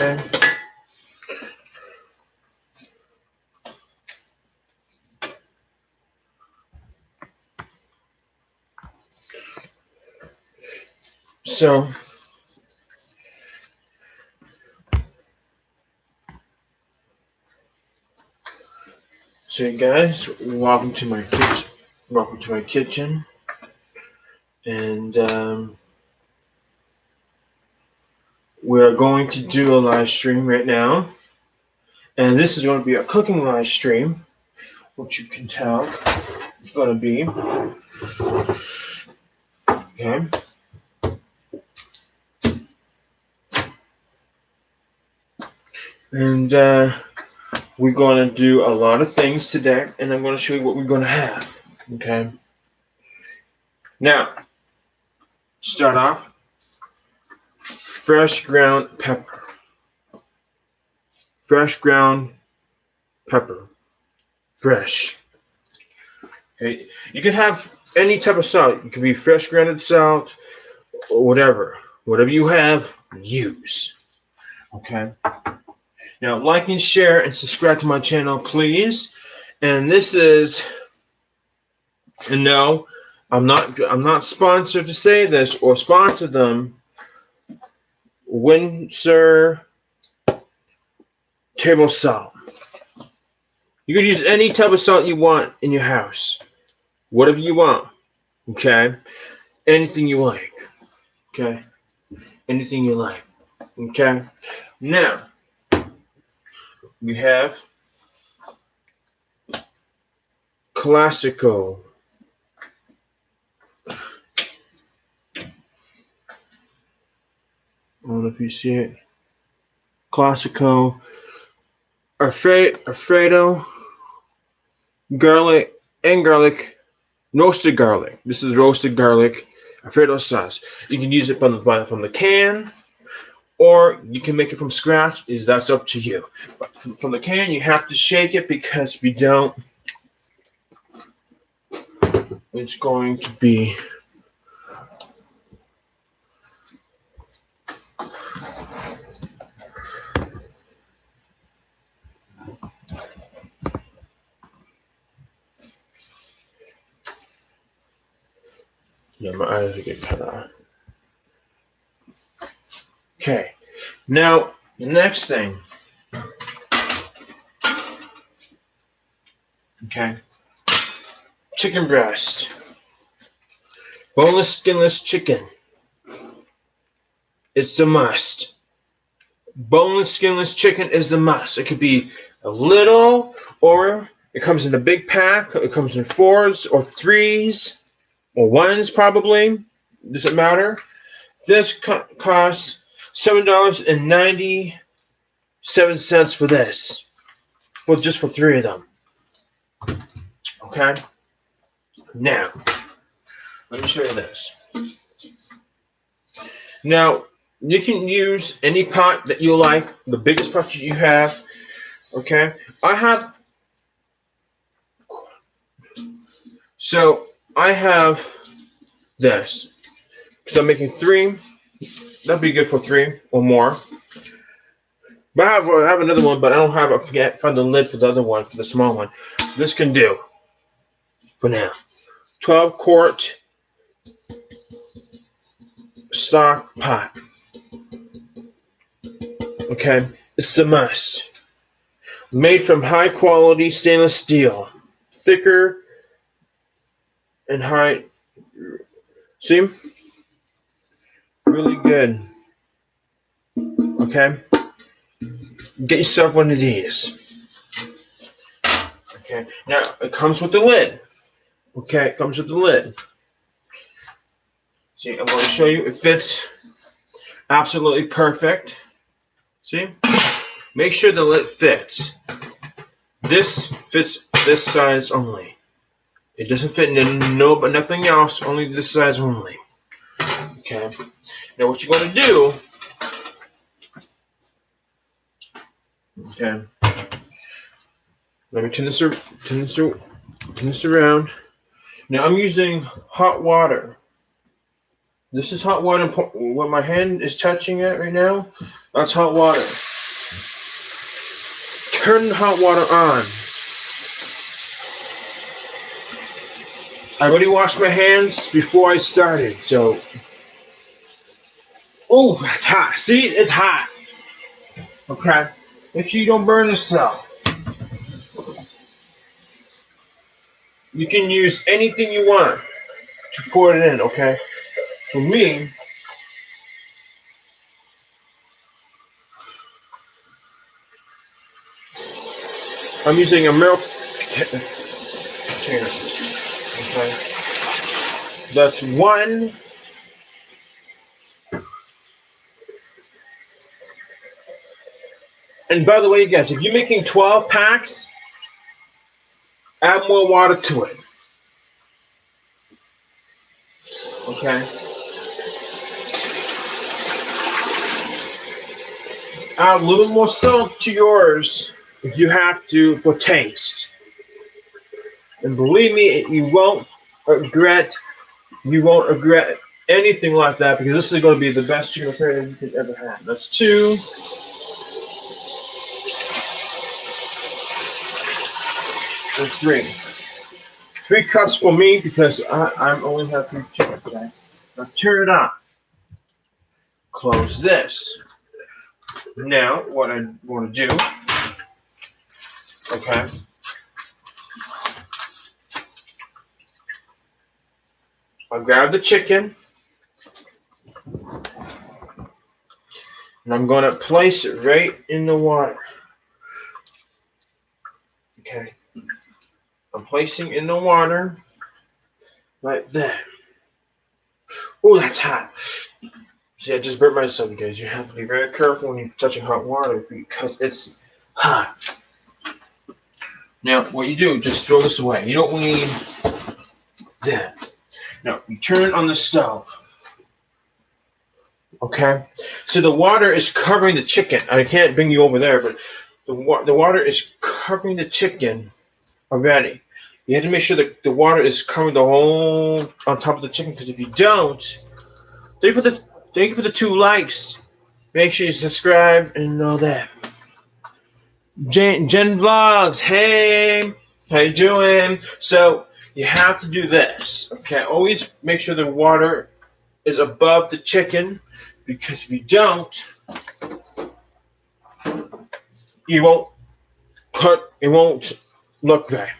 Okay. So you guys, welcome to my kitchen. Welcome to my kitchen, and we're going to do a live stream right now. And this is going to be a cooking live stream, which you can tell it's going to be. Okay. And we're going to do a lot of things today, and I'm going to show you what we're going to have. Okay. Now, start off, fresh ground pepper. Fresh ground pepper. Fresh. Okay. You can have any type of salt. It can be fresh grounded salt or whatever. Whatever you have, use. Okay. Now, like and share and subscribe to my channel, please. And this is, and no, I'm not sponsored to say this or sponsor them. Windsor table salt. You can use any type of salt you want in your house, whatever you want. Okay, anything you like. Okay, anything you like. Okay. Now we have Classico. I don't know if you see it. Classico, Alfredo, garlic, roasted garlic. This is roasted garlic, Alfredo sauce. You can use it from the can, or you can make it from scratch. That's up to you. But from the can, you have to shake it, because if you don't, it's going to be my eyes are getting cut off. Okay, now the next thing. Okay, chicken breast, boneless, skinless chicken. It's a must. Boneless, skinless chicken is the must. It could be a little, or it comes in a big pack. It comes in 4s or 3s or 1s, probably. Doesn't matter. This costs $7.97 for this, just for 3 of them. Okay. Now, let me show you this. Now, you can use any pot that you like, the biggest pot that you have. Okay. I have this. Because I'm making 3. That'd be good for 3 or more. But I have another one, but I don't have. Find the lid for the other one, for the small one. This can do for now. 12-quart stock pot. Okay, it's the must. Made from high quality stainless steel, thicker and high. See, really good. Okay, get yourself one of these. Okay, now it comes with the lid. Okay, it comes with the lid. See, I'm going to show you. It fits absolutely perfect. See? Make sure the lid fits. This fits this size only. It doesn't fit but nothing else, only this size only. Okay. Now what you're going to do, okay. Let me turn this around. Now I'm using hot water. This is hot water. Where my hand is touching it right now, that's hot water. Turn the hot water on. I already washed my hands before I started, so. Oh, it's hot. See, it's hot. Okay. Make sure you don't burn yourself. You can use anything you want to pour it in, okay? For me, I'm using a milk container. Okay. That's one. And by the way, guys, if you're making 12 packs, add more water to it. Okay. Add a little more salt to yours if you have to for taste. And believe me, you won't regret anything like that, because this is going to be the best chicken fry you could ever have. That's two. That's three. 3 cups for me because I only have 3 chicken today. Now turn it on. Close this. Now what I want to do, okay, I'll grab the chicken and I'm going to place it right in the water. Okay. I'm placing in the water like that. Oh, that's hot. See, I just burnt myself, guys. You have to be very careful when you're touching hot water because it's hot. Now, what you do, just throw this away. You don't need that. Now, you turn it on the stove. Okay? So the water is covering the chicken. I can't bring you over there, but the water is covering the chicken already. You have to make sure that the water is covering the whole on top of the chicken, because if you don't, thank you for the 2 likes. Make sure you subscribe and all that. Jen Vlogs, hey, how you doing? So you have to do this, okay? Always make sure the water is above the chicken, because if you don't, it won't look right.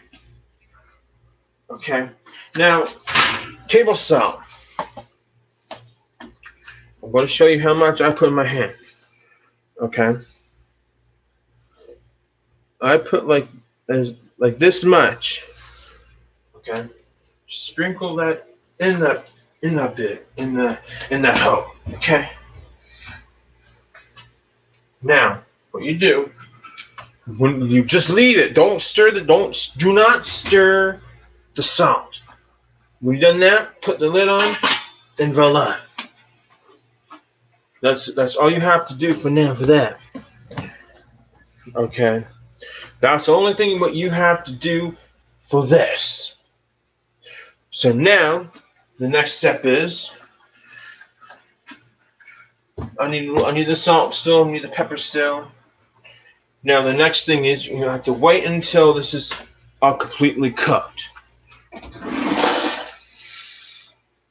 Okay. Now, table salt. I'm going to show you how much I put in my hand. Okay. I put like this much. Okay. Sprinkle that in that bit in that hole. Okay. Now, what you do, when you just leave it, do not stir the salt. When you've done that, put the lid on, and voila. That's all you have to do for now for that. Okay. That's the only thing what you have to do for this. So now, the next step is I need the salt still, I need the pepper still. Now the next thing is you have to wait until this is all completely cooked.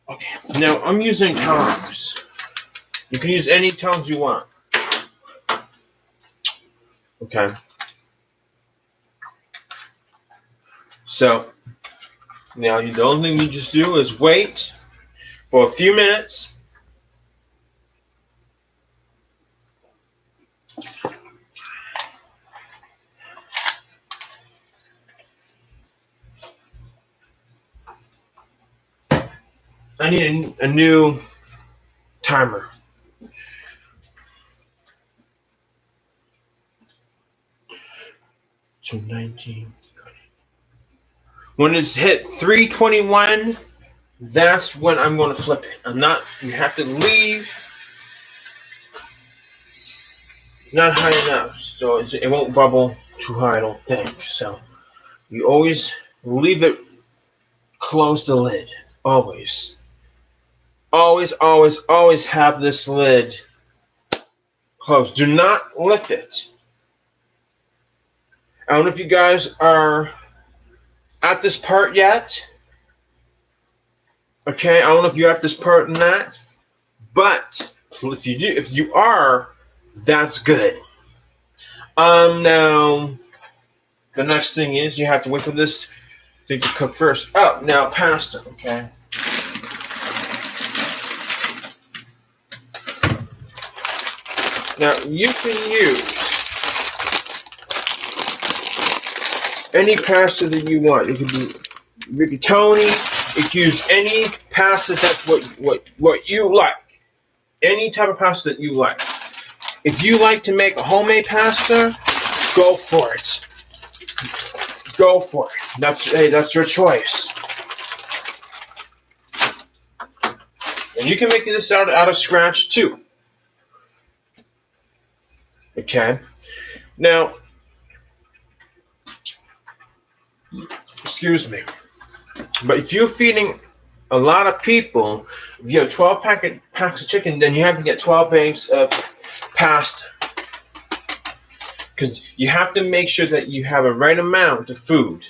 Okay. Now I'm using tongs. You can use any tongs you want. Okay. So now the only thing you just do is wait for a few minutes. I need a new timer. So 19. When it's hit 321, that's when I'm going to flip it. You have to leave. It's not high enough, so it won't bubble too high, I don't think. So you always leave it, close the lid, always. always, always, always have this lid closed. Do not lift it. I don't know if you guys are at this part yet. Okay, I don't know if you're at this part in that, but if you are, that's good. Now the next thing is you have to wait for this thing to cook first. Oh, now pasta. Okay. Now you can use any pasta that you want. It could be rigatoni. You can use any pasta that's what you like. Any type of pasta that you like. If you like to make a homemade pasta, go for it. Go for it. That's your choice. And you can make this out of scratch too. Okay. Now, excuse me. But if you're feeding a lot of people, if you have 12 packs of chicken, then you have to get 12 bags of pasta. Because you have to make sure that you have a right amount of food.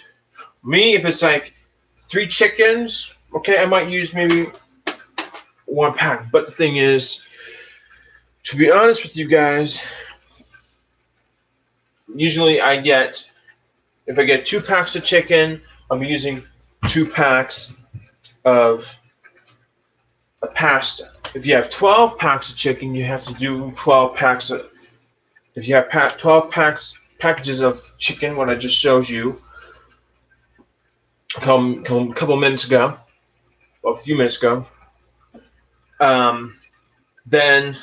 Me, if it's like 3 chickens, okay, I might use maybe 1 pack. But the thing is, to be honest with you guys, usually if I get 2 packs of chicken, I'm using 2 packs of pasta. If you have 12 packs of chicken, you have to do 12 packs of. If you have 12 packages of chicken, what I just showed you a couple minutes ago, or a few minutes ago, then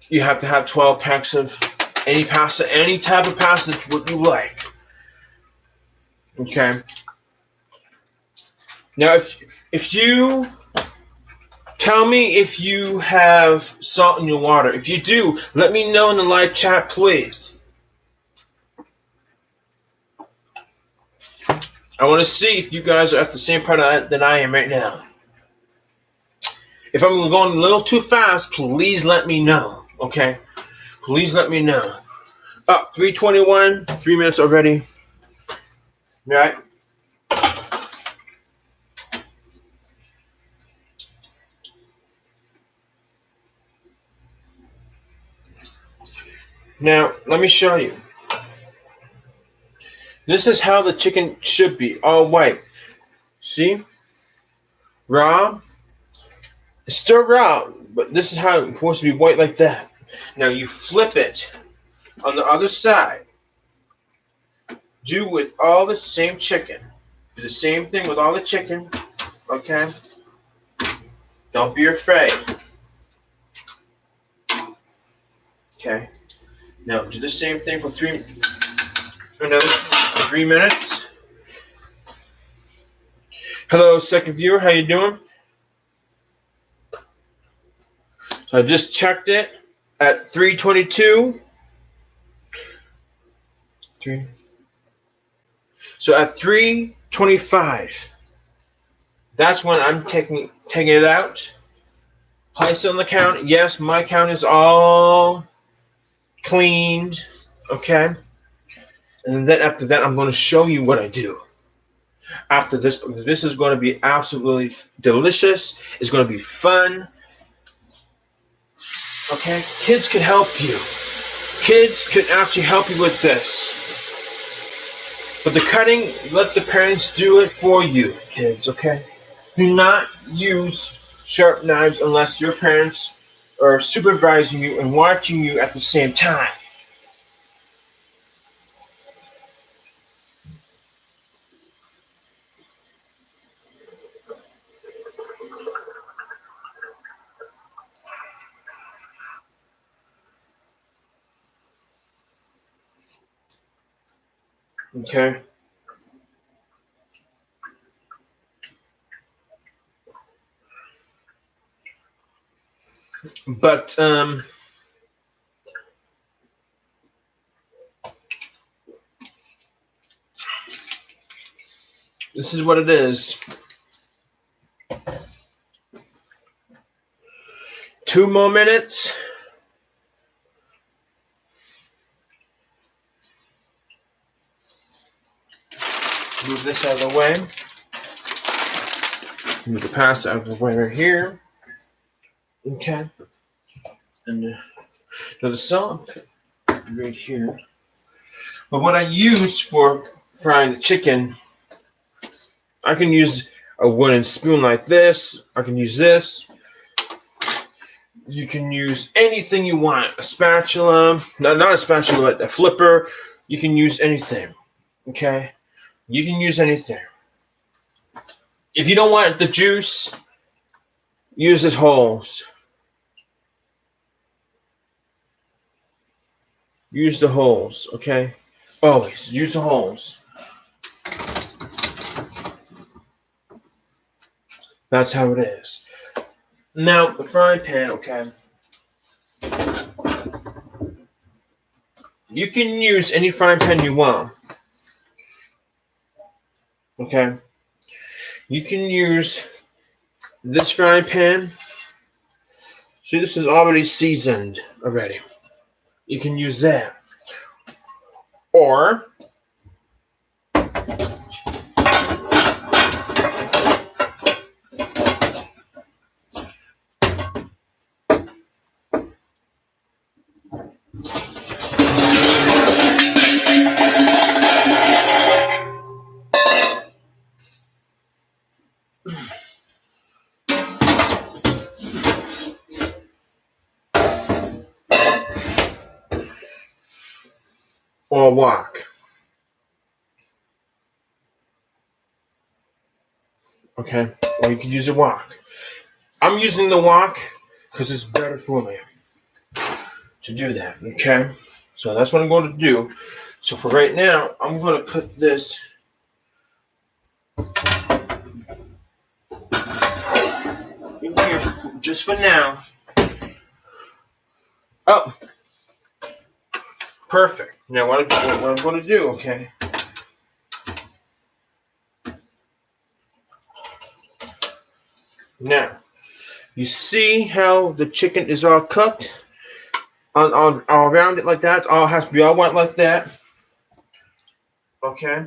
you have to have 12 packs of any pasta, any type of pasta, what you like. Okay. Now, if you tell me if you have salt in your water. If you do, let me know in the live chat, please. I want to see if you guys are at the same part that I am right now. If I'm going a little too fast, please let me know. Okay? Please let me know. Oh, 3:21, 3 minutes already. Right? Now, let me show you. This is how the chicken should be, all white. See? Raw. It's still raw, but this is how it's supposed to be white like that. Now you flip it on the other side. Do with all the same chicken. Do the same thing with all the chicken. Okay? Don't be afraid. Okay? Now do the same thing for another 3 minutes. Hello, second viewer, how you doing? So I just checked it at 3:22. So at 3:25, that's when I'm taking it out. Place it on the count. Yes, my count is all cleaned. Okay? And then after that, I'm going to show you what I do. After this, because this is going to be absolutely delicious. It's going to be fun. Okay? Kids can help you. Kids can actually help you with this. But the cutting, let the parents do it for you, kids, okay? Do not use sharp knives unless your parents are supervising you and watching you at the same time. Okay? But, this is what it is. 2 more minutes. Move this out of the way. Move the pasta out of the way right here. Okay. And the salt right here. But what I use for frying the chicken, I can use a wooden spoon like this. I can use this. You can use anything you want. A spatula. Not a spatula, but a flipper. You can use anything. Okay? You can use anything. If you don't want the juice, use this holes. Use the holes, okay? Always use the holes. That's how it is. Now, the frying pan, okay? You can use any frying pan you want. Okay? You can use this frying pan. See, this is already seasoned already. You can use that. Or wok. Okay? Or you can use a wok. I'm using the wok because it's better for me to do that, okay? So that's what I'm going to do. So for right now, I'm going to put this in here just for now. Oh, perfect. Now what I'm going to do, okay? Now, you see how the chicken is all cooked? All around it like that. It all has to be all white like that. Okay?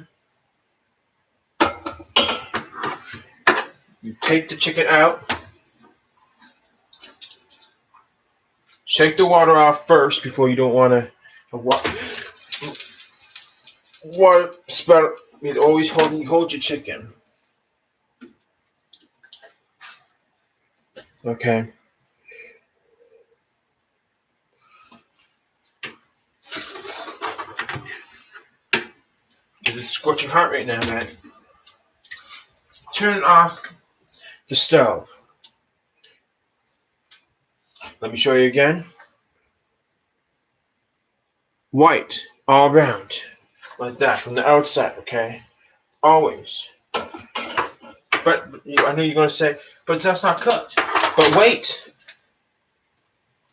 You take the chicken out. Shake the water off first before you don't want to water spout. You always hold your chicken. Okay. Because it's scorching hot right now, man. Turn off the stove. Let me show you again. White all around. Like that, from the outside, okay? Always. But I know you're going to say, but that's not cooked. But wait.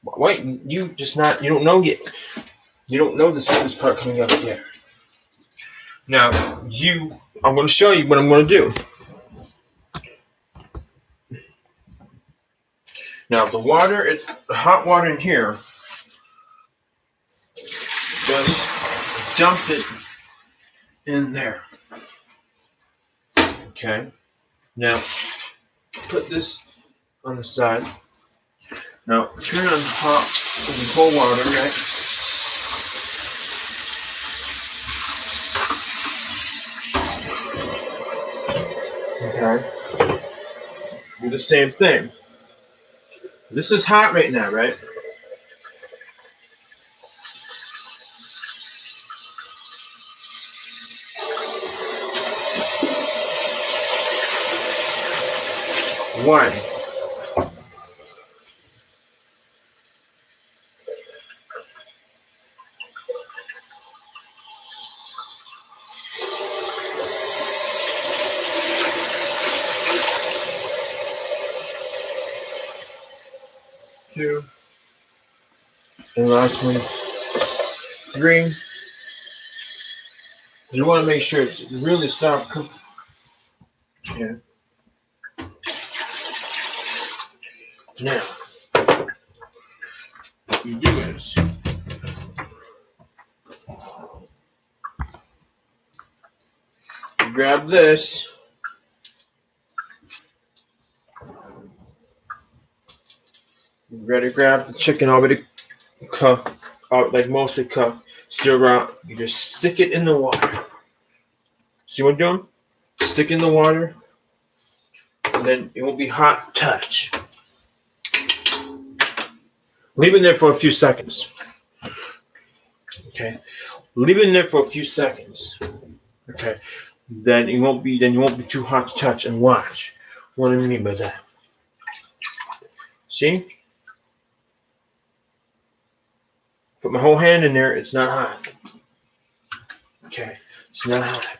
Wait, you don't know yet. You don't know this part coming up yet. Now, I'm going to show you what I'm going to do. Now, the hot water in here, just dump it in there. Okay. Now, put this on the side. Now, turn on the cold water, right? Okay. Do the same thing. This is hot right now, right? One. Two. And last one. 3. You want to make sure it's really stop cooking. Yeah. Now, you do is you grab this. You ready to grab the chicken already cooked, like mostly cooked, stir around. You just stick it in the water. See what I'm doing? Stick in the water, and then it won't be hot touch. Leave it there for a few seconds. Okay, leave it in there for a few seconds. Okay, then it won't be too hot to touch. And watch. What do I mean by that? See? Put my whole hand in there. It's not hot. Okay, it's not hot.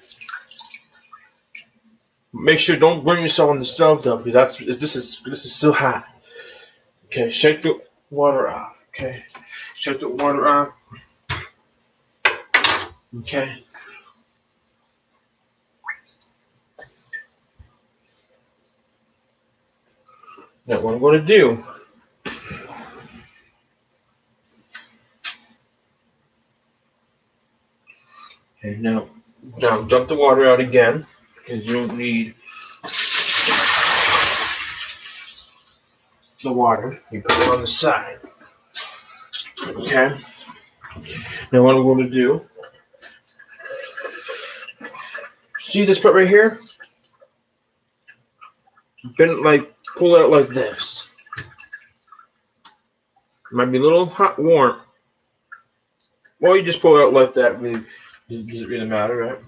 Make sure don't burn yourself on the stove though, because this is still hot. Okay, shake the water off. Okay, shake the water off. Okay. Now what I'm going to do. Okay, now dump the water out again, because you don't need the water. You put it on the side. Okay. Now what I'm going to do. See this part right here? Pull it out like this. It might be a little hot, warm. Well, you just pull it out like that. Really, does it really matter, right?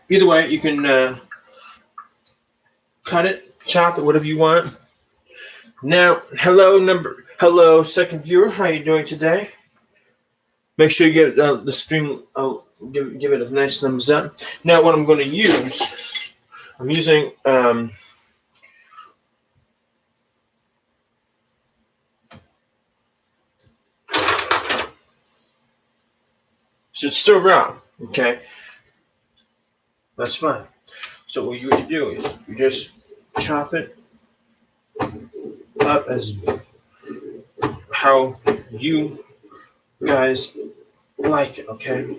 Either way, you can cut it, chop it, whatever you want. Now, hello, second viewer. How are you doing today? Make sure you get the stream. Give it a nice thumbs up. Now, what I'm going to use, I'm using so it's still raw. Okay, that's fine. So what you do is you just chop it up as how you guys like it, okay?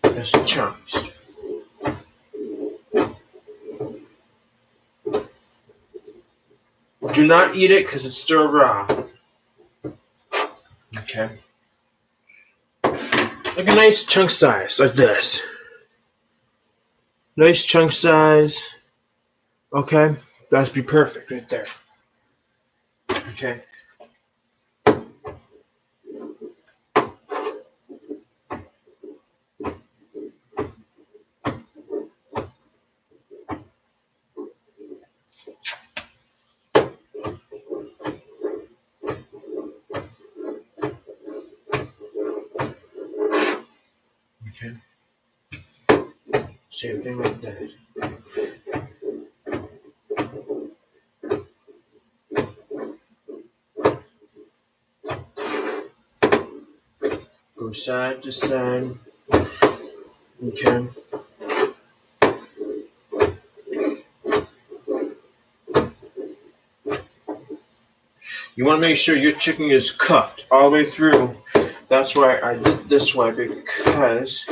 As chunks. Do not eat it because it's still raw. Okay. Like a nice chunk size, like this. Nice chunk size. Okay. That'd be perfect right there. Okay. Okay. Same thing like that. Go side to side. Okay. You want to make sure your chicken is cooked all the way through. That's why I did it this way, because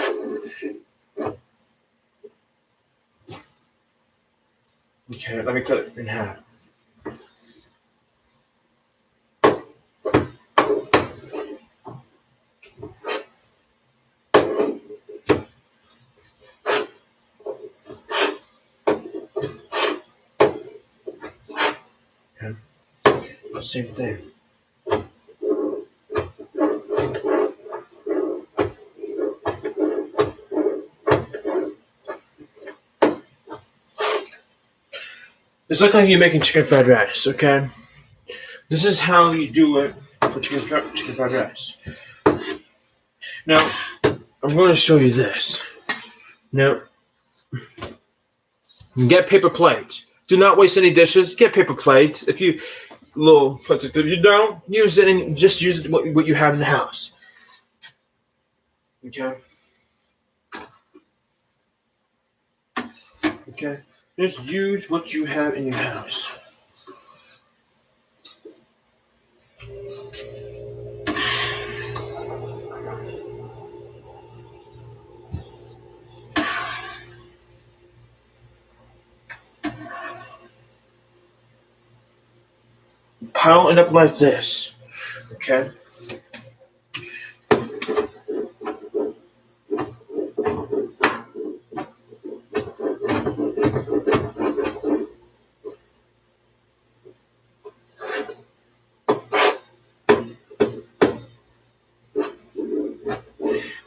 okay, let me cut it in half. Okay. Same thing. It's like you're making chicken fried rice, okay? This is how you do it for chicken fried rice. Now, I'm going to show you this. Now, get paper plates. Do not waste any dishes. Get paper plates. If you little plates, if you don't use it, and just use it what you have in the house. Okay. Okay. Just use what you have in your house. Pile it up like this. Okay.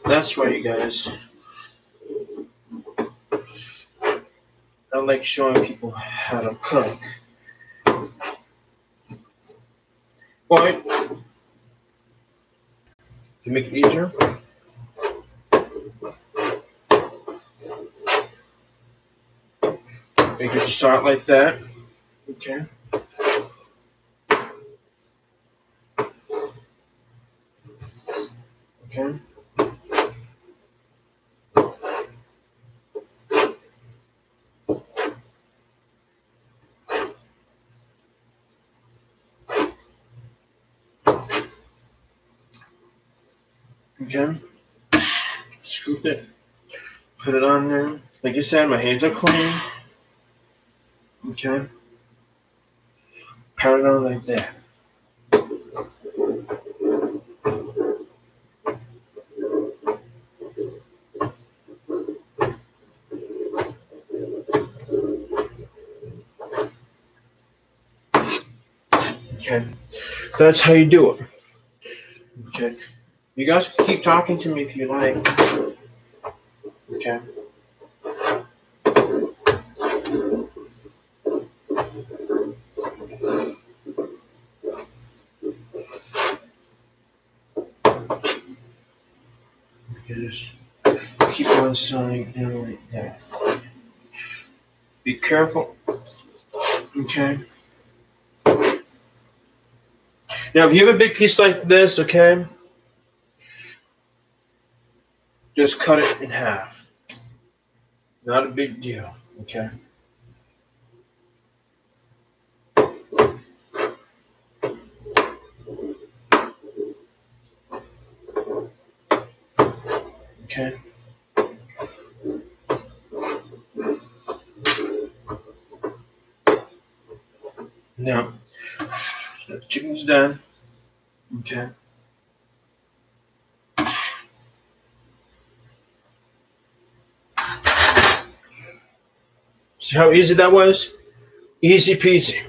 That's why, you guys. I like showing people how to cook. But to make it easier, make it start like that. Okay. Okay. Okay. Scoop it. Put it on there. Like I said, my hands are clean. Okay. Pat it on like that. Okay. That's how you do it. Okay. You guys can keep talking to me if you like. Okay. Just keep on sewing in like that. Be careful. Okay. Now, if you have a big piece like this, okay, just cut it in half. Not a big deal. Okay. Okay. Now, so the chicken's done. Okay. See how easy that was? Easy peasy.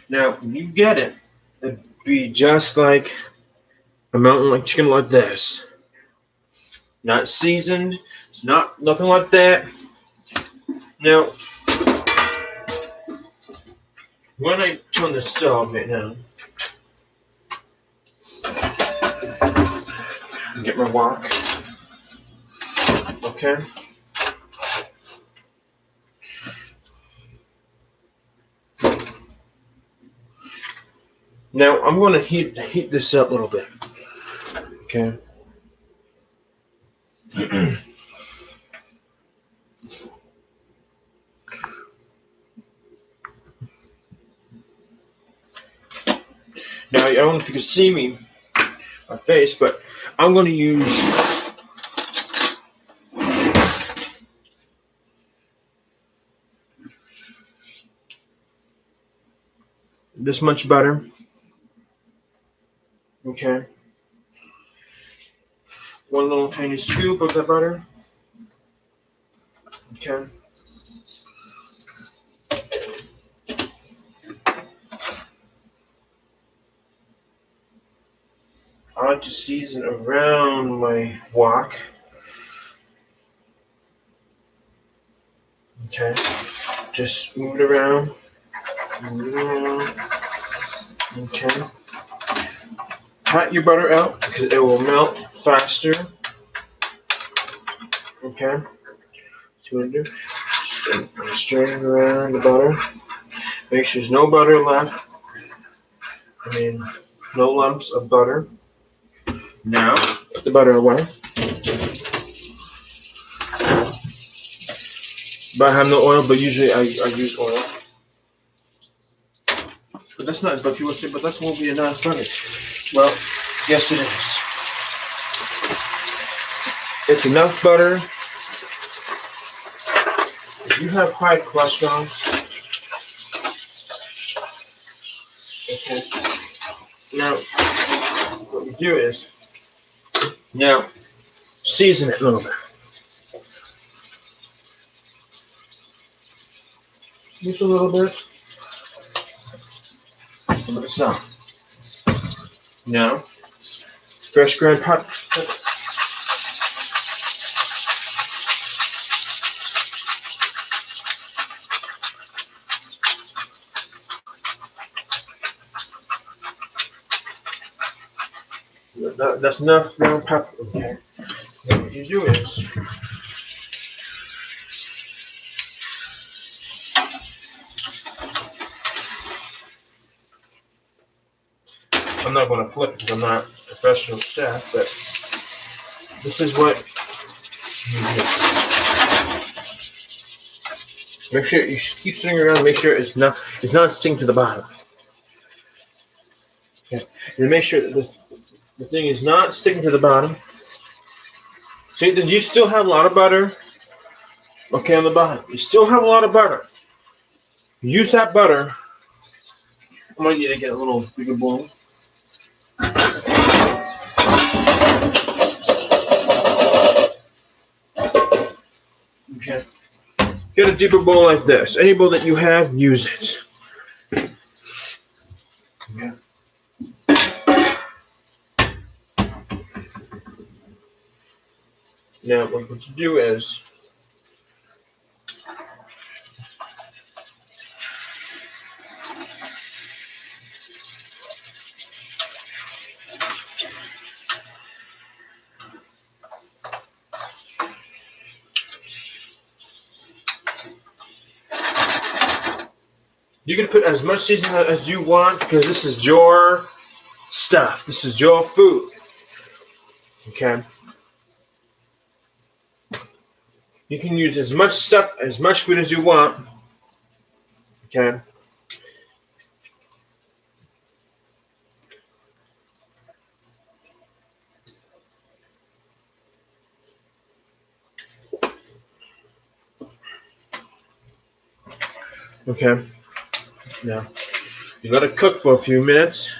Now, when you get it, it'd be just like a mountain like chicken like this. Not seasoned. It's not nothing like that. Now, when I turn the stove right now, get my wok. Okay. Now I'm going to heat this up a little bit. Okay. Now I don't know if you can see my face, but I'm going to use this much butter. Okay. One little tiny scoop of the butter. Okay. I like to season around my wok. Okay. Just move it around. Move it around. Okay. Pat your butter out because it will melt faster. Okay. So what do? Stirring around the butter. Make sure there's no butter left. No lumps of butter. Now, put the butter away. But I have no oil, but usually I use oil. But that's not, but people say, but that won't be enough butter. Well, yes it is. It's enough butter. If you have high cholesterol, okay, now what you do is, now season it a little bit. Just a little bit. But it's not. Now, fresh ground pepper. That's enough ground pepper. Okay. Now what you do is, I'm not going to flip it because I'm not a professional chef, but this is what you do. Make sure you keep stirring around. Make sure it's not sticking to the bottom. Okay. And make sure that the thing is not sticking to the bottom. See, you still have a lot of butter. Okay, on the bottom, you still have a lot of butter. Use that butter. I'm gonna need to get a little bigger bowl. Okay. Get a deeper bowl like this. Any bowl that you have, use it. Okay. Now, what you do is, you can put as much seasoning as you want because this is your stuff. This is your food. Okay. You can use as much stuff, as much food as you want. Okay. Okay. Now, you let it cook for a few minutes.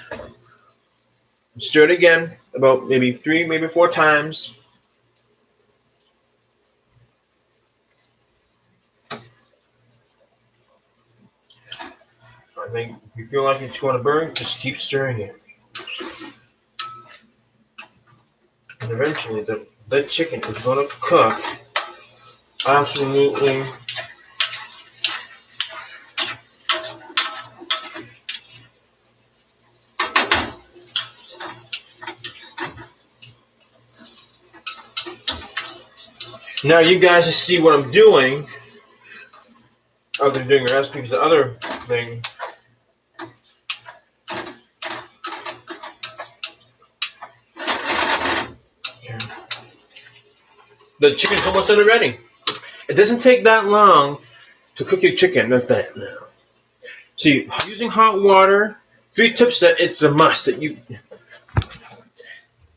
Stir it again, about maybe 3, maybe 4 times. I think if you feel like it's going to burn, just keep stirring it. And eventually, the chicken is going to cook absolutely. Now you guys just see what I'm doing. Other than doing the recipe, because the other thing. Okay. The chicken's almost done already. It doesn't take that long to cook your chicken. Not that now. See, using hot water. 3 tips that it's a must that you.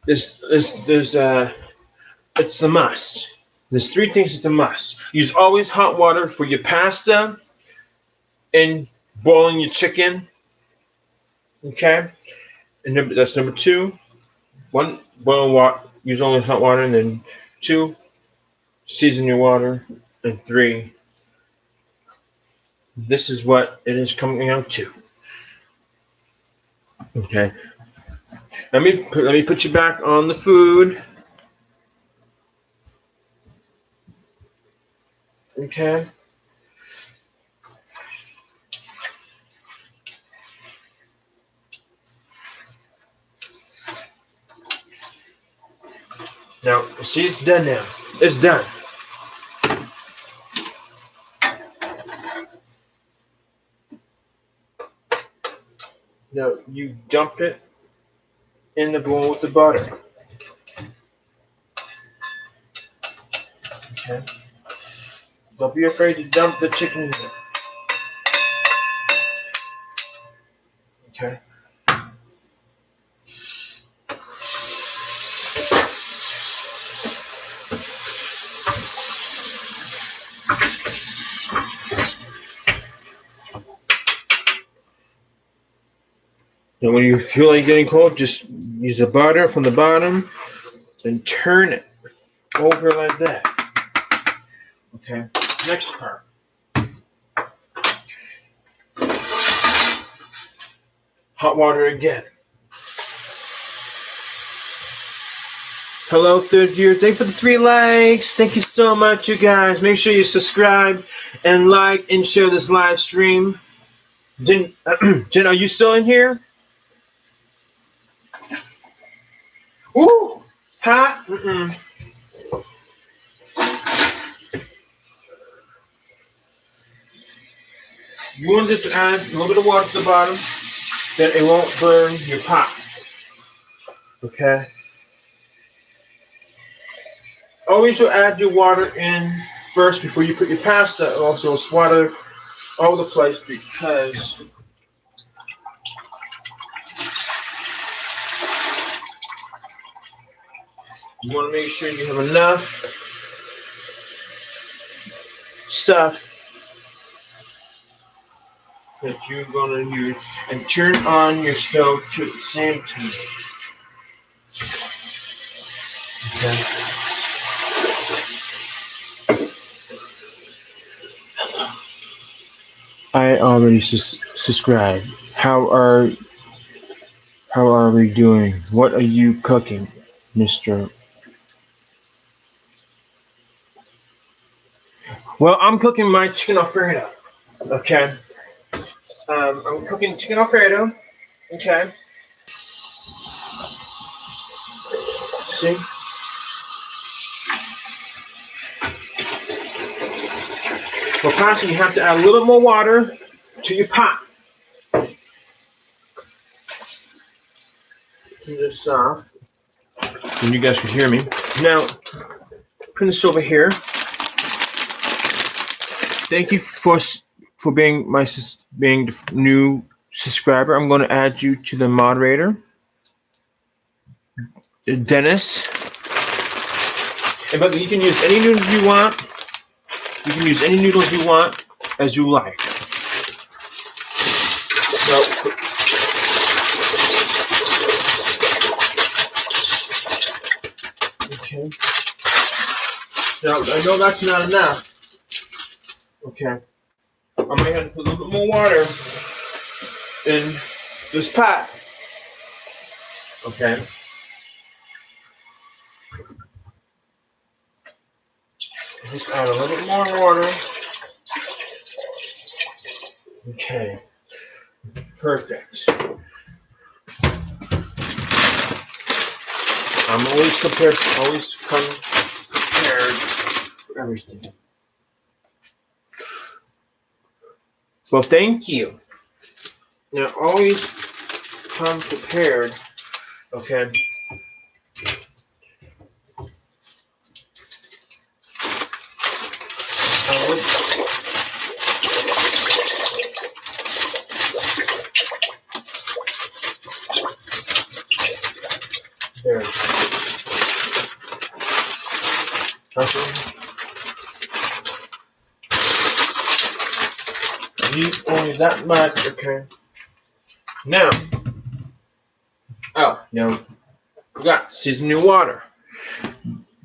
There's it's the must. There's 3 things it's a must. Use always hot water for your pasta and boiling your chicken. Okay, and that's number 2. 1, boil water. Use only hot water, and then 2, season your water, and 3, this is what it is coming out to. Okay. Let me put you back on the food. Okay. Now, see, it's done now. It's done. Now, you dump it in the bowl with the butter. Okay? Don't be afraid to dump the chicken in there. Okay? And when you feel like getting cold, just use the butter from the bottom and turn it over like that. Okay? Next part. Hot water again. Hello, third year. Thank you for the 3 likes. Thank you so much, you guys. Make sure you subscribe and like and share this live stream. Jen, Jen, are you still in here? Ooh, hot. You want to just add a little bit of water to the bottom, then it won't burn your pot. Okay. Always you'll add your water in first before you put your pasta. Also, water all over the place because you want to make sure you have enough stuff that you're going to use, and turn on your stove to the same time. Okay. I already subscribed. How are we doing? What are you cooking, Mister? Well, I'm cooking my chicken Alfredo. Okay. I'm cooking chicken Alfredo. Okay. See? For pasta, you have to add a little more water to your pot. Turn this off. And you guys can hear me. Now, put this over here. Thank you for being the new subscriber. I'm going to add you to the moderator, Dennis. And but you can use any noodles you want. You can use any noodles you want as you like. So, okay. Now I know that's not enough. Okay. I'm going to have to put a little bit more water in this pot. Okay. Just add a little bit more water. Okay. Perfect. I'm always come prepared for everything. Well, thank you. Now, always come prepared. Okay. There. Okay. Need only that much. Okay. Now. Oh, no. Forgot. Season your water.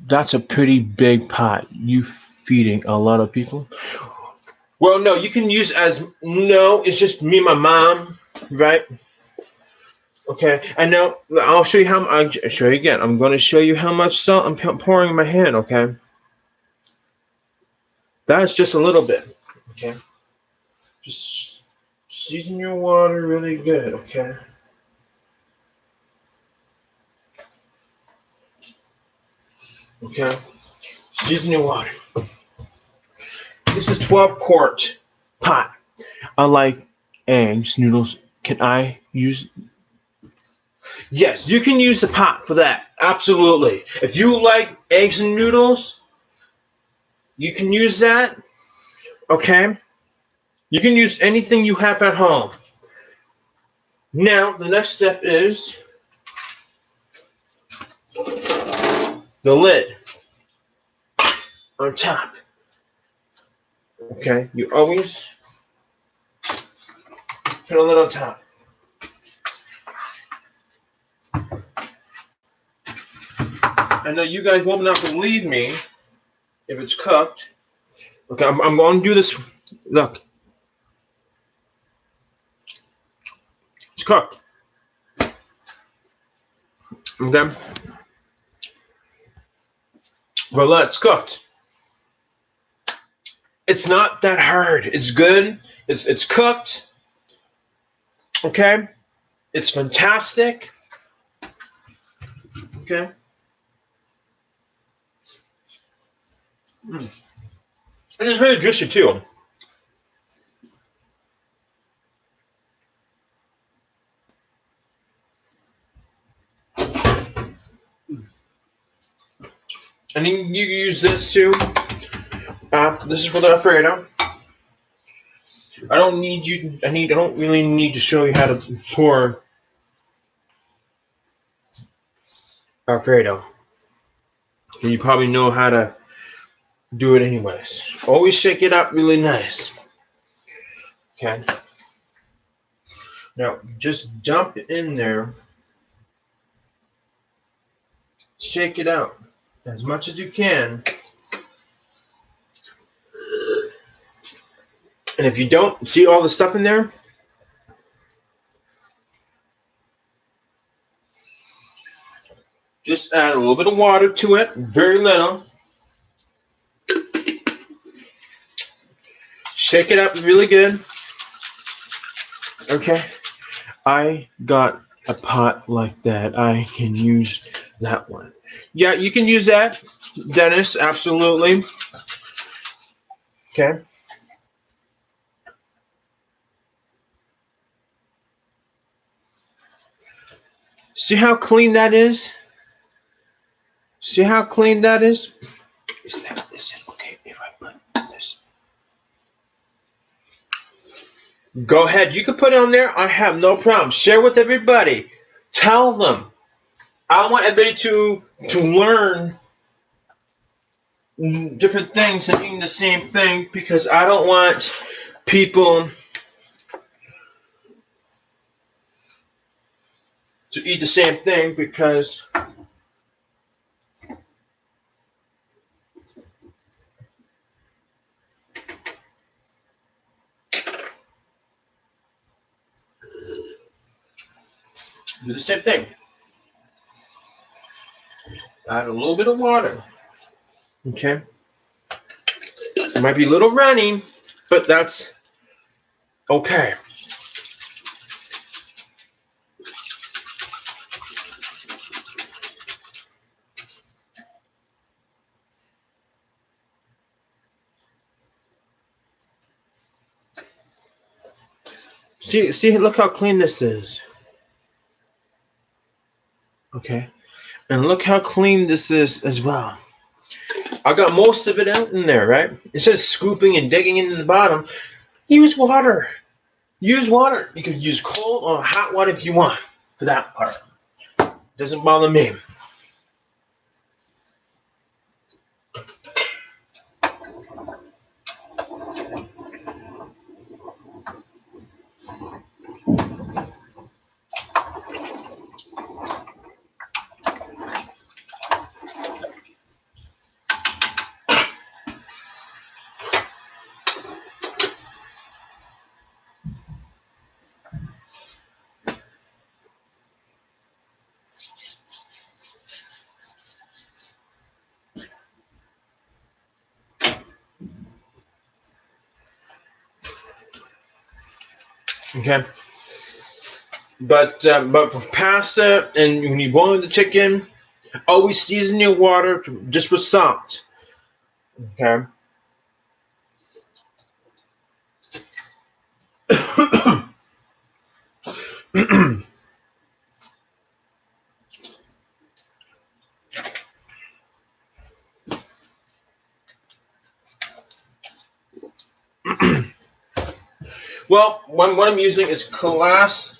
That's a pretty big pot. You feeding a lot of people? Well, no, you can use it's just me and my mom, right? Okay, I know. I'll show you I'll show you again. I'm going to show you how much salt I'm pouring in my hand, okay? That's just a little bit, okay? Just season your water really good, okay? Okay, seasoning water. This is 12-quart pot. I like eggs, noodles. Can I use? Yes, you can use the pot for that. Absolutely. If you like eggs and noodles, you can use that. Okay. You can use anything you have at home. Now, the next step is the lid on top. Okay. You always put a lid on top. I know you guys will not believe me if it's cooked. Okay, I'm going to do this. Look, it's cooked. Okay, voila, it's cooked. It's not that hard. It's good. It's cooked. Okay, it's fantastic. Okay. And it's very juicy too. And you can use this too. This is for the Alfredo. I don't need you. I don't really need to show you how to pour Alfredo. You probably know how to do it anyways. Always shake it up really nice. Okay. Now just dump it in there. Shake it out as much as you can. And if you don't see all the stuff in there, just add a little bit of water to it, very little. Shake it up really good. Okay. I got a pot like that. I can use that one. Yeah, you can use that, Dennis, absolutely. Okay. See how clean that is? See how clean that is? Is it okay if I put this? Go ahead. You can put it on there. I have no problem. Share with everybody. Tell them. I want everybody to learn different things and eating the same thing because I don't want people to eat the same thing because do the same thing. Add a little bit of water. Okay. It might be a little runny, but that's okay. See, look how clean this is. Okay. And look how clean this is as well. I got most of it out in there, right? Instead of scooping and digging into the bottom, use water. Use water. You could use cold or hot water if you want for that part. Doesn't bother me. Okay. But for pasta and when you boil the chicken, Always season your water just with salt. Okay. Well, what I'm using is class.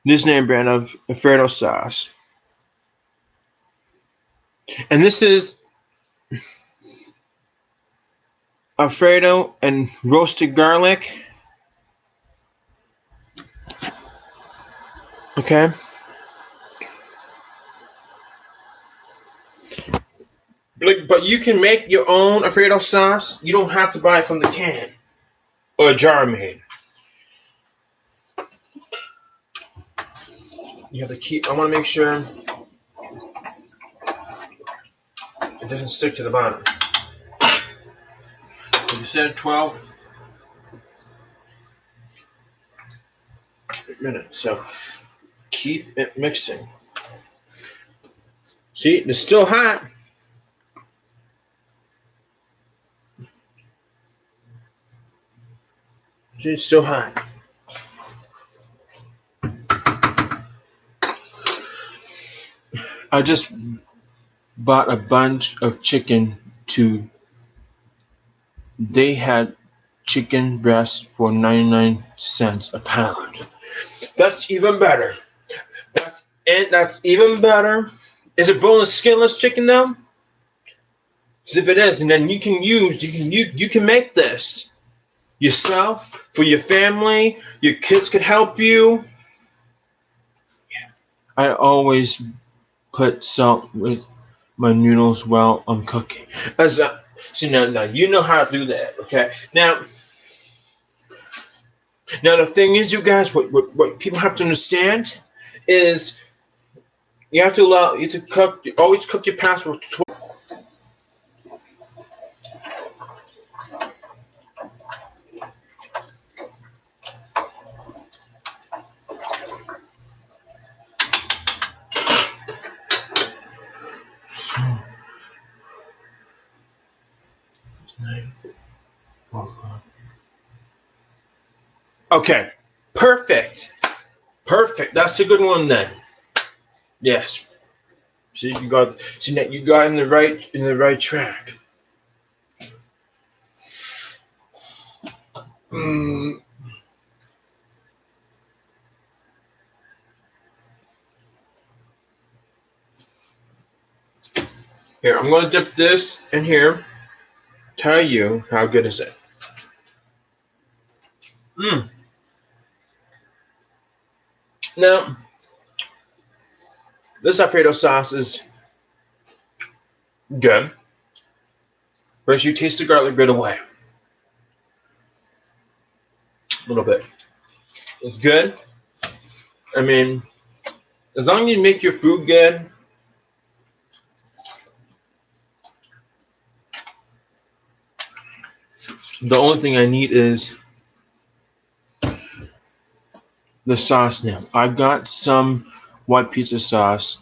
This name brand of Alfredo sauce, and this is Alfredo and roasted garlic. Okay. But you can make your own Alfredo sauce. You don't have to buy it from the can or a jar made. You have to keep. I want to make sure it doesn't stick to the bottom. You said 12 minutes, so keep it mixing. See, it's still hot. See, it's still hot. I just bought a bunch of chicken they had chicken breasts for 99 cents a pound. That's even better. That's even better. Is it boneless, skinless chicken though? Because if it is, and then you can make this yourself for your family. Your kids could help you. I always put salt with my noodles while I'm cooking. See now you know how to do that, okay? Now the thing is, you guys, what people have to understand is you have to always cook your pasta for 12. Okay, perfect. That's a good one then. Yes. See, you got in the right track. Here, I'm going to dip this in here. Tell you how good is it. Now, this Alfredo sauce is good. First, you taste the garlic right away. A little bit. It's good. I mean, as long as you make your food good, the only thing I need is the sauce now. I got some white pizza sauce.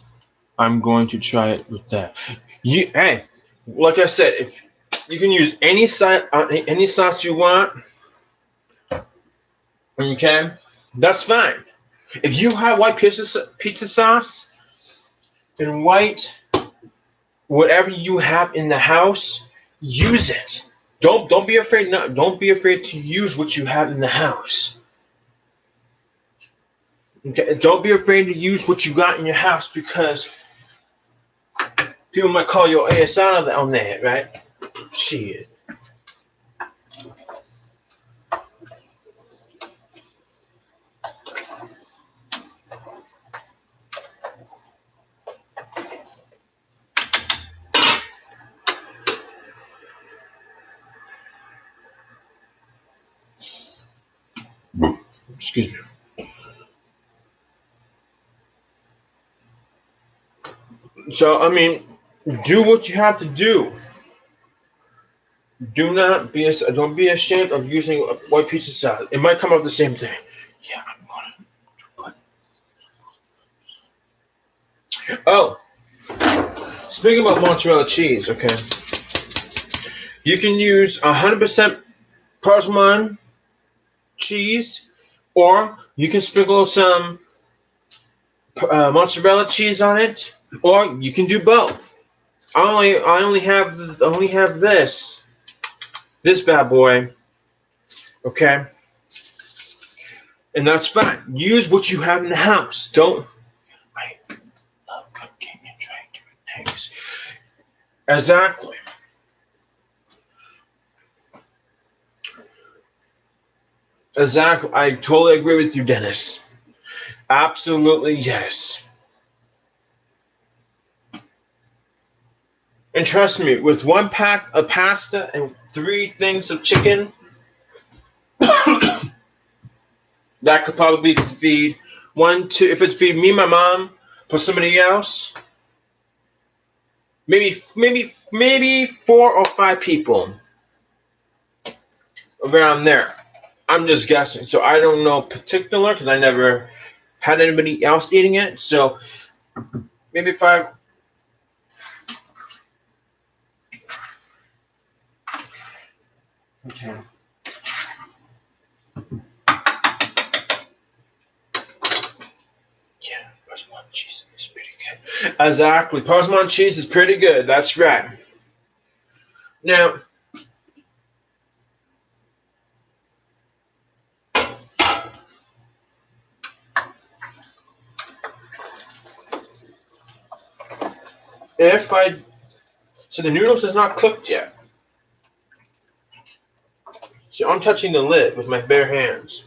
I'm going to try it with that. Hey, like I said, if you can use any sauce you want, okay, that's fine. If you have white pizza sauce and whatever you have in the house, use it. Don't be afraid. Don't be afraid to use what you have in the house. Okay, don't be afraid to use what you got in your house, because people might call your ass out on that, right? Shit. Excuse me. So, I mean, do what you have to do. Don't be ashamed of using white pizza sauce. It might come out the same thing. Yeah, Oh, speaking about mozzarella cheese, okay, you can use 100% Parmesan cheese, or you can sprinkle some mozzarella cheese on it, or you can do both. I only have this bad boy, okay, and that's fine. Use what you have in the house. Don't. I love cooking and trying different things. Exactly. Exactly. I totally agree with you, Dennis. Absolutely yes. And trust me, with one pack of pasta and three things of chicken, that could probably feed one, two. If it feed me, my mom, for somebody else, maybe 4 or 5 people around there. I'm just guessing, so I don't know particular because I never had anybody else eating it. So maybe five. Okay. Yeah, Parmesan cheese is pretty good. Exactly, Parmesan cheese is pretty good. That's right. Now, if I so the noodles is not cooked yet. So I'm touching the lid with my bare hands.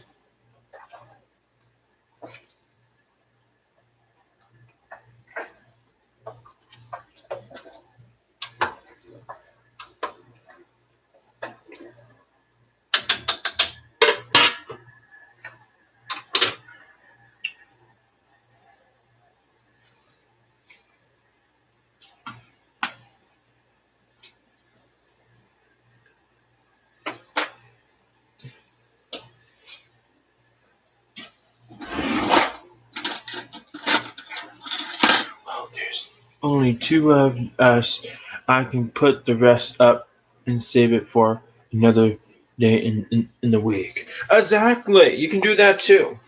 Oh, there's only two of us. I can put the rest up and save it for another day in the week. Exactly. You can do that too.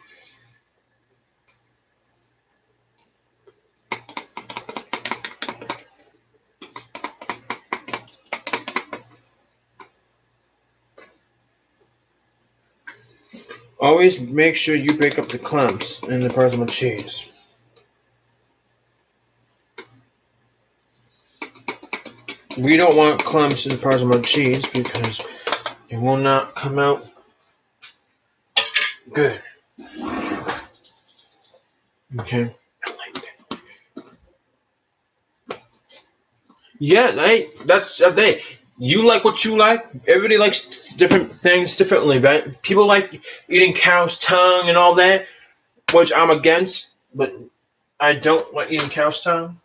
Always make sure you break up the clumps in the Parmesan cheese. We don't want clumps in the Parmesan cheese because it will not come out good. Okay. Yeah, hey, that's a thing. You like what you like. Everybody likes different things differently, right? People like eating cow's tongue and all that, which I'm against, but I don't like eating cow's tongue.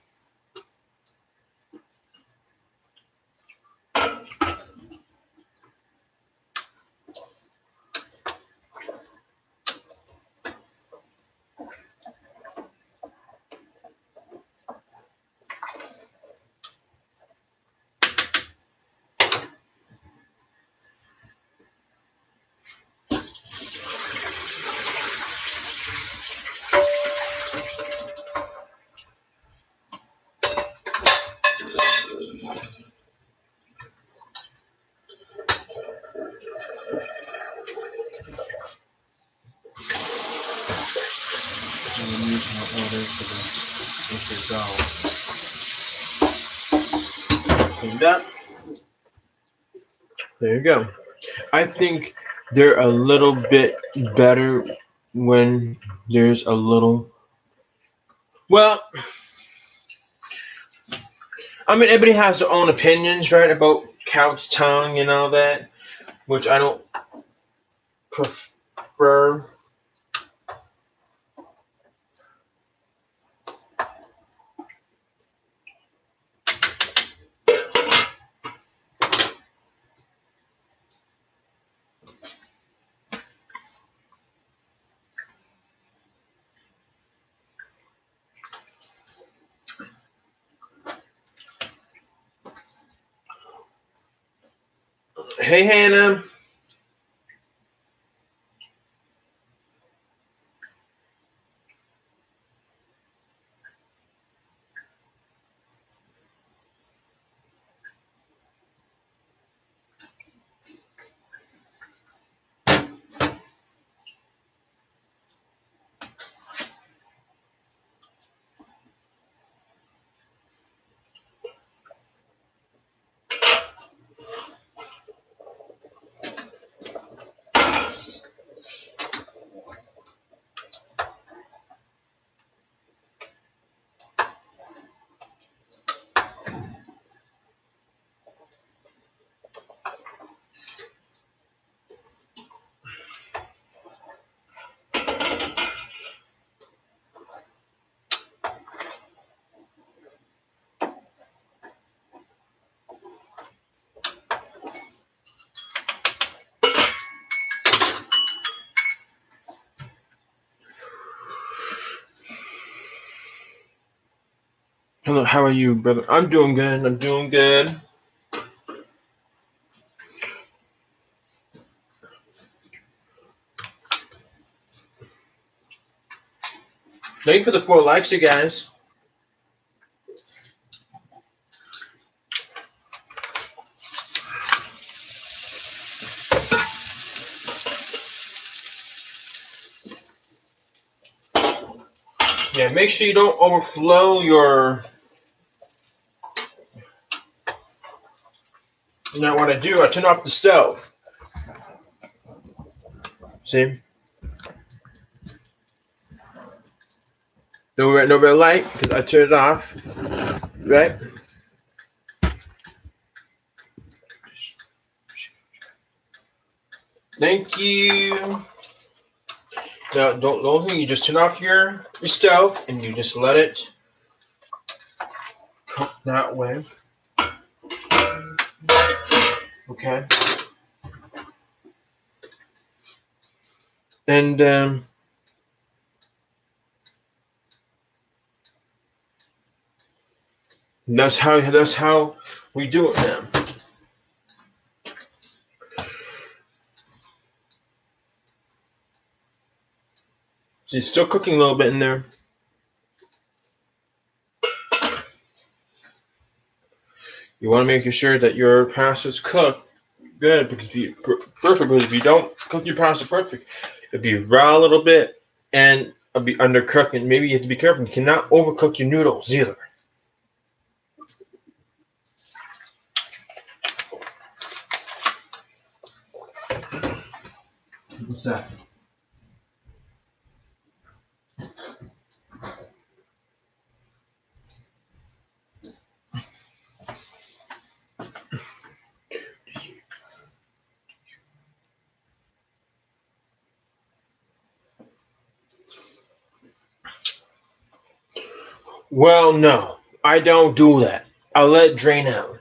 I'm gonna use my order for this. Clean that. There you go. I think they're a little bit better when there's a little. Well, I mean, everybody has their own opinions, right, about cow's tongue and all that, which I don't prefer. Hey, Hannah. Hello, how are you, brother? I'm doing good. I'm doing good. Thank you for the 4 likes, you guys. Yeah, make sure you don't overflow your. You know what I do? I turn off the stove. See? No red light because I turn it off. Right? Thank you. Now, don't think you just turn off your stove and you just let it cook that way. Okay. And that's how we do it now. So it's still cooking a little bit in there. You want to make sure that your pasta's cooked good because if you don't cook your pasta perfect, it'll be raw a little bit and it'll be undercooked. And maybe you have to be careful. You cannot overcook your noodles either. What's that? Well, no, I don't do that. I'll let it drain out.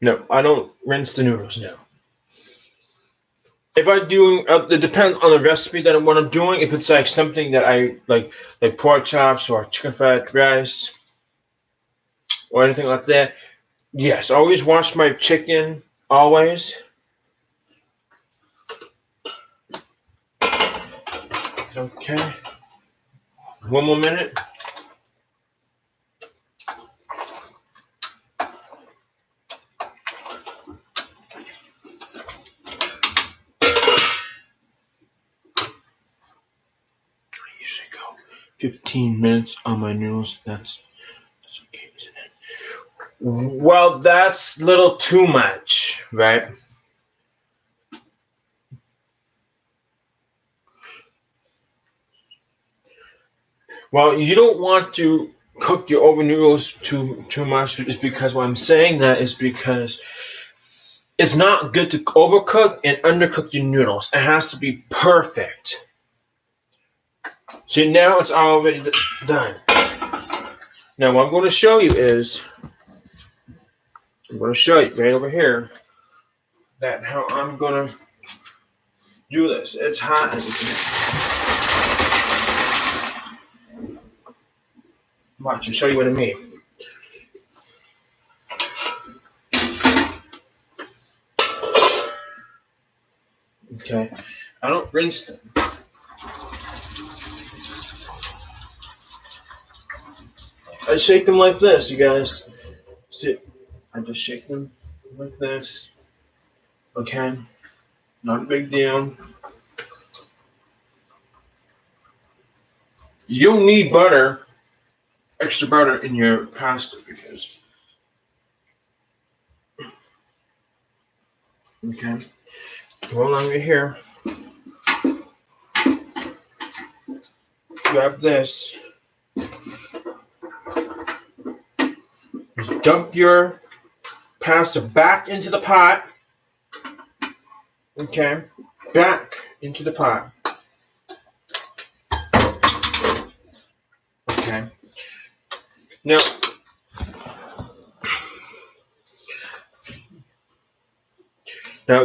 No, I don't rinse the noodles. No. If I do, it depends on the recipe that what I'm doing. If it's like something that I like pork chops or chicken fried rice or anything like that, yes, always wash my chicken. Always. Okay. One more minute. I usually go 15 minutes on my noodles. That's okay, isn't it? Well, that's a little too much, right? Well, you don't want to cook your over noodles too much. Is because what I'm saying that is because it's not good to overcook and undercook your noodles. It has to be perfect. See, now it's already done. Now, what I'm going to show you is I'm going to show you right over here that how I'm going to do this. It's hot. Watch, I'll show you what I mean. Okay, I don't rinse them. I shake them like this, you guys. See, I just shake them like this. Okay, not a big deal. You don't need butter, extra butter in your pasta because. Okay, come along right here. Grab this. Just dump your pasta back into the pot. Okay, back into the pot. Okay. Now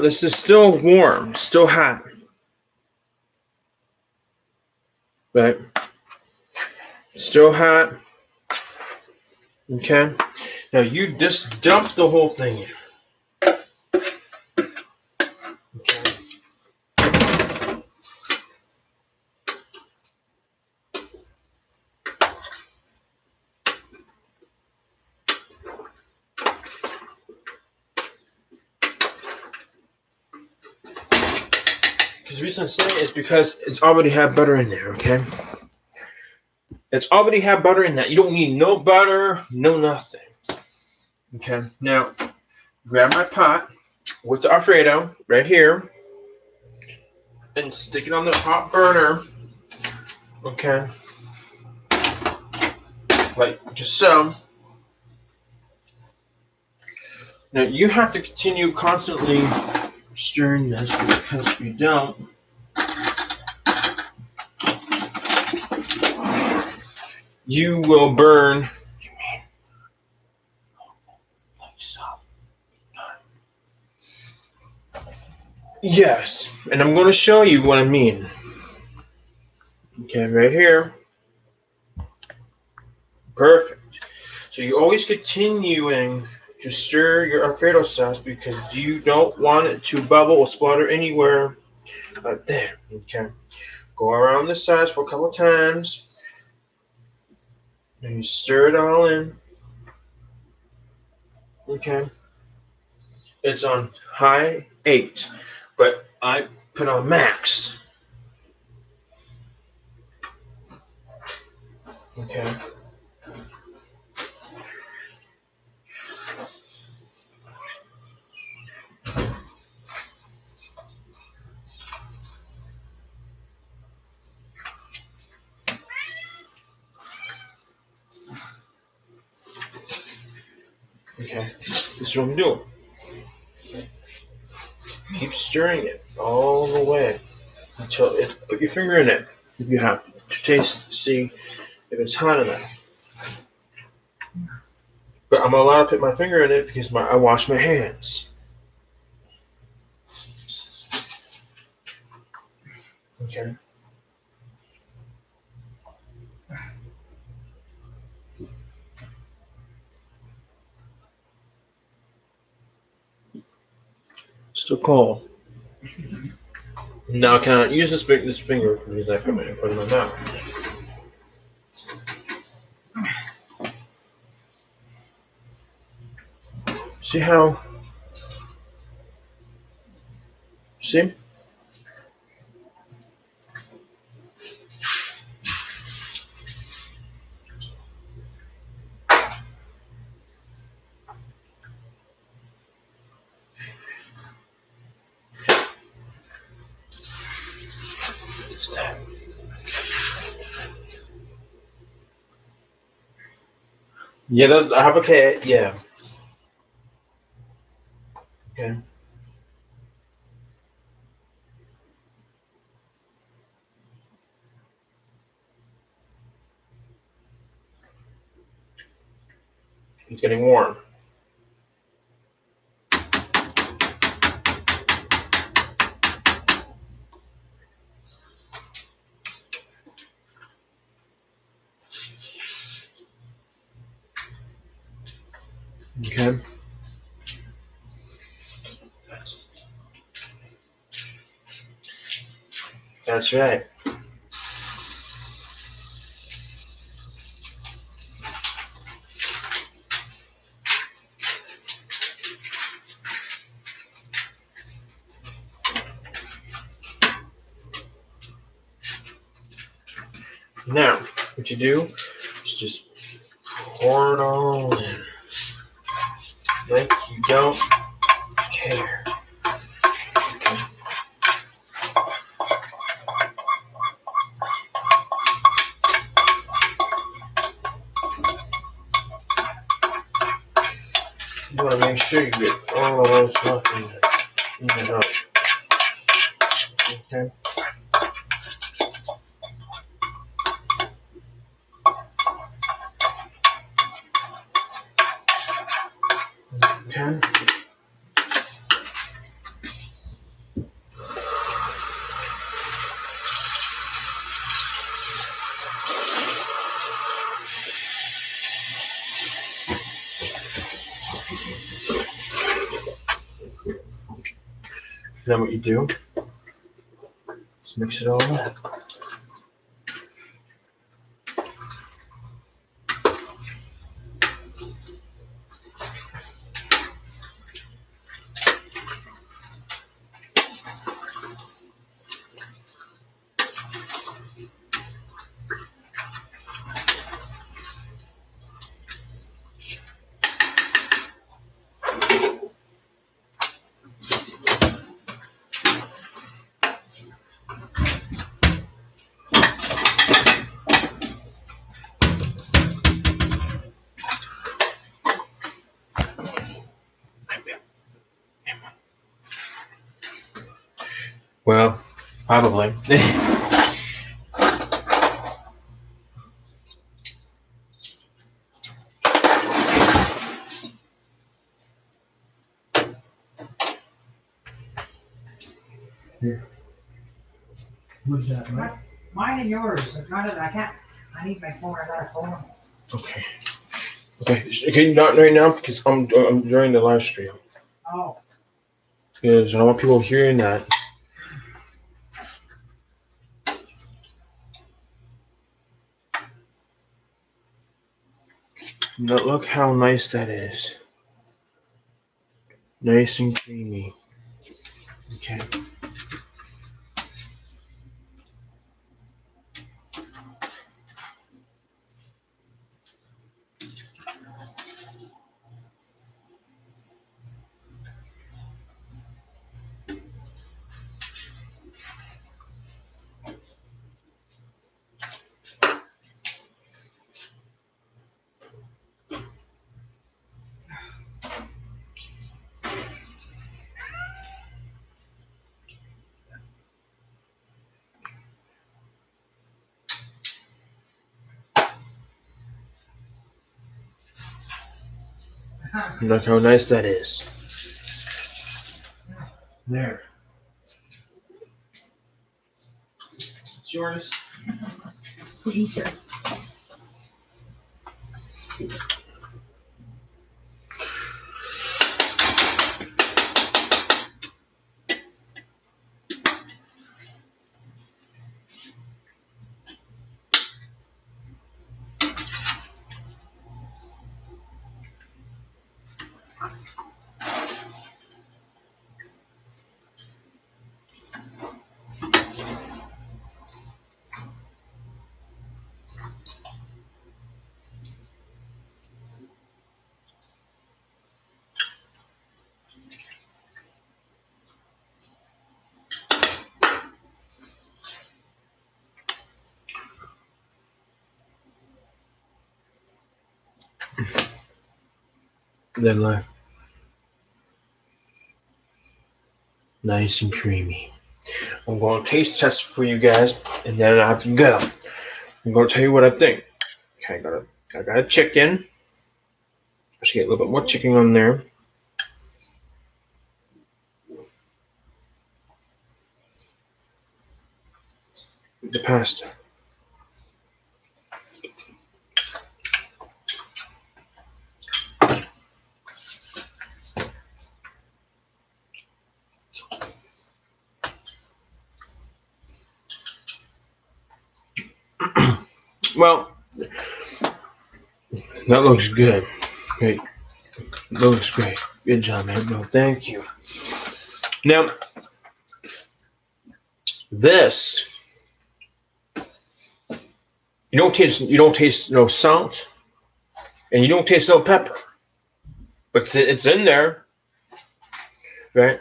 this is still warm, still hot. Right? Still hot. Okay. Now you just dump the whole thing in. Okay. The reason I'm saying it is because it's already had butter in there, okay? It's already had butter in that. You don't need no butter, no nothing. Okay, now grab my pot with the Alfredo right here and stick it on the hot burner. Okay, like just so. Now you have to continue constantly stirring this because if you don't, you will burn. Yes, and I'm going to show you what I mean. Okay, right here. Perfect. So you're always continuing to stir your Alfredo sauce because you don't want it to bubble or splatter anywhere. Right there. Okay. Go around the sides for a couple times. And you stir it all in. Okay. It's on high 8, but I put on max. Okay. Okay. This is what I'm doing. Keep stirring it all the way until it. Put your finger in it if you have to taste, see if it's hot enough. But I'm allowed to put my finger in it because I wash my hands. Okay. Still cold. Now can I use this finger because I put it in my mouth. See how? See? Yeah, I have a cat. Yeah. Okay. It's getting warm. Okay. That's right. Now, what you do is just pour it all in. Like you don't care. Okay. You want to make sure you get all of those stuff in the hole. Okay. Okay. Then what you do is mix it all up. Well, probably. Here. What's that, right? Mine and yours. I can't. I need my phone. I got a phone. Okay. Okay. Can you not right now because I'm joining the live stream. Oh. Yeah, so I don't want people hearing that. Now look how nice that is. Nice and creamy. Okay. Look how nice that is. There. It's yours. Please. Then look. Nice and creamy. I'm going to taste test for you guys, and then I have to go. I'm going to tell you what I think. Okay, I got a chicken. I should get a little bit more chicken on there. The pasta. Well, that looks good. Great. That looks great. Good job, man. No, thank you. Now, this you don't taste no salt, and you don't taste no pepper, but it's in there, right?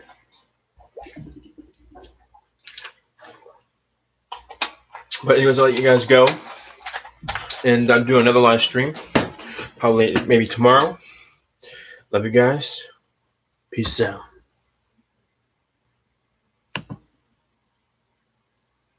But anyways, I'll let you guys go, and I'll do another live stream, probably maybe tomorrow. Love you guys. Peace out.